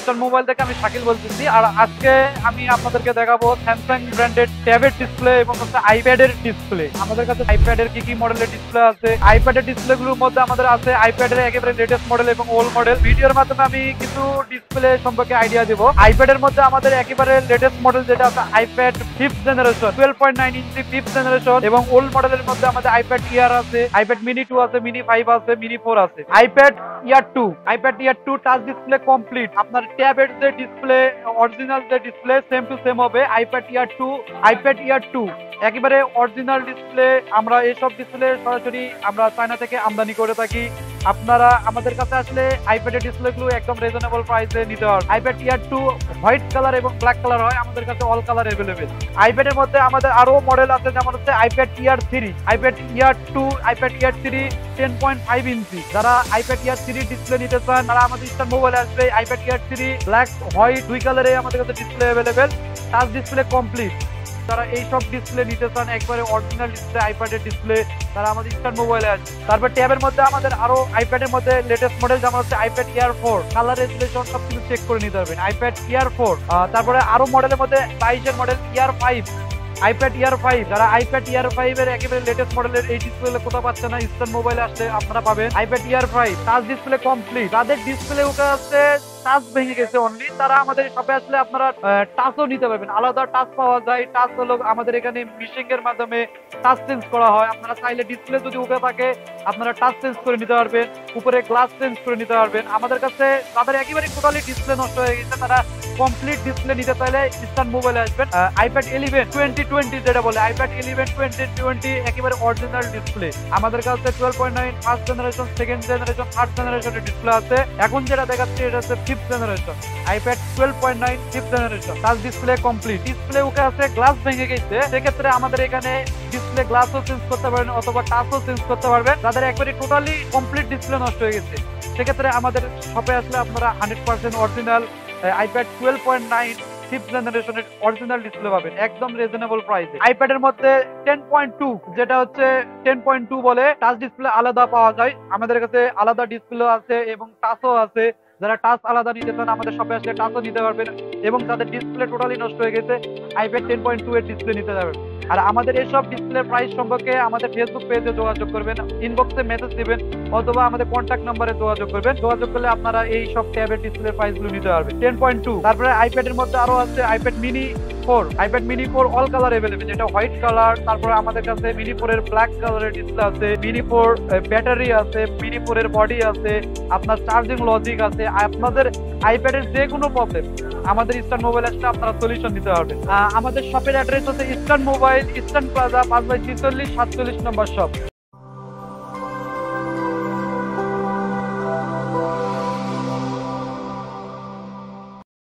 Eastern mobile থেকে আমি শাকিল বলতেছি। আর আজকে আমি আপনাদেরকে দেখাবো স্যামসাং ব্র্যান্ডের ট্যাবের ডিসপ্লে এবং হচ্ছে আইপ্যাডের ডিসপ্লে। আমাদের কাছে আইপ্যাডের কি মডেলের ডিসপ্লে আছে, আইপ্যাডের ডিসপ্লে গুলোর মধ্যে আমাদের আছে আইপ্যাডের একেবারে লেটেস্ট মডেল এবং ওল্ড মডেল। ভিডিওর মাধ্যমে আমি কিছু ডিসপ্লে সম্পর্কে আইডিয়া দেবো। আইপ্যাডের মধ্যে আমাদের একেবারে লেটেস্ট মডেল যেটা আছে আইপ্যাড 5th জেনারেশন 12.9 ইঞ্চি 5th জেনারেশন, এবং ওল্ড মডেলের মধ্যে আমাদের আইপ্যাড ইয়ার আছে, আইপ্যাড মিনি 2 আছে, মিনি 5 আছে, মিনি 4 আছে। আইপ্যাড ইয়ার 2 টাচ ডিসপ্লে কমপ্লিট। আপনার ট্যাবের যে ডিসপ্লে অরিজিনাল যে ডিসপ্লে সেম টু সেম হবে। আইপ্যাড ইয়ার 2 একেবারে অরিজিনাল ডিসপ্লে। আমরা এইসব ডিসপ্লে সরাসরি আমরা চায়না থেকে আমদানি করে থাকি। আপনারা আমাদের কাছে আসলে আইপ্যাডের ডিসপ্লে গুলো একদম রিজনেবল প্রাইসে নিতে পারবেন। আইপ্যাড ইয়ার 2 হোয়াইট কালার এবং ব্ল্যাক কালার হয়, আমাদের কাছে অল কালার अवेलेबल। আইপ্যাডের মধ্যে আমাদের আরো মডেল আছে, যেমন হচ্ছে আইপ্যাড ইয়ার 3, আইপ্যাড ইয়ার 2, আইপ্যাড ইয়ার 3 10.5 ইঞ্চি। যারা আইপ্যাড ইয়ার 3 ডিসপ্লে নিতে চান তারা আমাদের ইস্টার্ন মোবাইলে আসবে। আইপ্যাড ইয়ার 3 ব্ল্যাক হোয়াইট দুই কালারে আমাদের কাছে display available, touch display complete. যারা এইসব ডিসপ্লে নিতে চান একবারে অরিজিনাল ডিসপ্লে আইপ্যাডের ডিসপ্লে, তারা আমাদের ইস্টার্ন মোবাইলে আসবে। তারপর ট্যাবের মধ্যে আমাদের আরো আইপ্যাডের মধ্যে লেটেস্ট মডেল যেমন হচ্ছে আইপ্যাড ইয়ার 4, কালার রেজুলেশন সবকিছু চেক করে নিতে পারবেন। আইপ্যাড ইয়ার 4, তারপরে আরো মডেলের মধ্যে 22 মডেল ইয়ার 5, আইপ্যাড ইয়ার 5। যারা আইপ্যাড ইয়ার 5 এর একেবারে লেটেস্ট মডেলের এই ডিসপ্লে কোথাও পাচ্ছে না, ইস্টার্ন মোবাইলে আসলে আপনারা পাবেন। আইপ্যাড ইয়ার 5 টাচ ডিসপ্লে কমপ্লিট। যাদের ডিসপ্লে ওটা আছে টাচ ভেঙে গেছে অনলি, তারা আমাদের শপে আসলে আপনারা টাচও নিতে পারবেন। আলাদা টাচ পাওয়া যায়। টাচ হলো আমাদের এখানে মিশিং এর মাধ্যমে টাচ চেঞ্জ করা হয়। আপনারা চাইলে ডিসপ্লে যদি উঠে থাকে আপনারা টাচ চেঞ্জ করে নিতে পারবেন, উপরে গ্লাস চেঞ্জ করে নিতে পারবেন। আমাদের কাছে তাদের একেবারে টোটালি ডিসপ্লে নষ্ট হয়ে গেছে, তারা কমপ্লিট ডিসপ্লে নিতে চাইলে ইস্টার্ন মোবাইলে আসবেন। আইপ্যাড 11 2020 যেটা বলে, আইপ্যাড 11 2020 একেবারে অরিজিনাল ডিসপ্লে। আমাদের কাছে 12.9 first generation, second generation, third জেনারেশনের ডিসপ্লে আছে। এখন যেটা দেখাচ্ছে এটা হচ্ছে 5th generation, iPad 12.9 5th generation, touch display complete. Display উঠে আছে, গ্লাস ভেঙে গেছে, সেক্ষেত্রে আমাদের এখানে ডিসপ্লে গ্লাসও চেঞ্জ করতে পারবেন অথবা টাচও চেঞ্জ করতে পারবেন। তাদের একবারে টোটালি কমপ্লিট ডিসপ্লে নষ্ট হয়ে গেছে, সেক্ষেত্রে আমাদের শপে আসলে আপনারা 100% অরিজিনাল আইপ্যাড 12.9 5th জেনারেশনের অরিজিনাল ডিসপ্লে পাবেন একদম রিজনেবল প্রাইসে। আইপ্যাডের মধ্যে 10.2 যেটা হচ্ছে 10.2 বলে, টাচ ডিসপ্লে আলাদা পাওয়া যায়। আমাদের কাছে আলাদা ডিসপ্লে আছে এবং টাচও আছে। যারা টাচ আলাদা নিতে চান আমাদের শপে আসলে টাচও নিতে পারবেন, এবং যাদের ডিসপ্লে টোটালি নষ্ট হয়ে গেছে আইপ্যাড 10.2 এর ডিসপ্লে নিতে যাবেন। আর আমাদের এইসব ডিসপ্লে প্রাইস সম্পর্কে আমাদের ফেসবুক পেজে যোগাযোগ করবেন, ইনবক্সে মেসেজ দিবেন অথবা আমাদের কন্ট্যাক্ট নাম্বারে যোগাযোগ করবেন। যোগাযোগ করলে আপনারা এই সব ট্যাবের ডিসপ্লে প্রাইস গুলো নিতে পারবেন 10.2। তারপরে আইপ্যাডের মধ্যে আরো আছে iPad mini 4, iPad mini 4 all colour available, যেটা হোয়াইট কালার। তারপরে আমাদের কাছে মিনি 4 এর ব্ল্যাক কালারের ডিসপ্লে আছে, মিনি 4 ব্যাটারি আছে, মিনি 4 এর বডি আছে, আপনার চার্জিং লজিক আছে। আপনাদের আইপ্যাডের যে কোনো প্রবলেম আমাদের ইস্টার্ন মোবাইল আসলে আপনারা সলিউশন দিতে পারবেন। আমাদের শপের অ্যাড্রেস হচ্ছে ইস্টার্ন মোবাইল, ইস্টার্ন প্লাজা, 5/46 47 নম্বর শপ।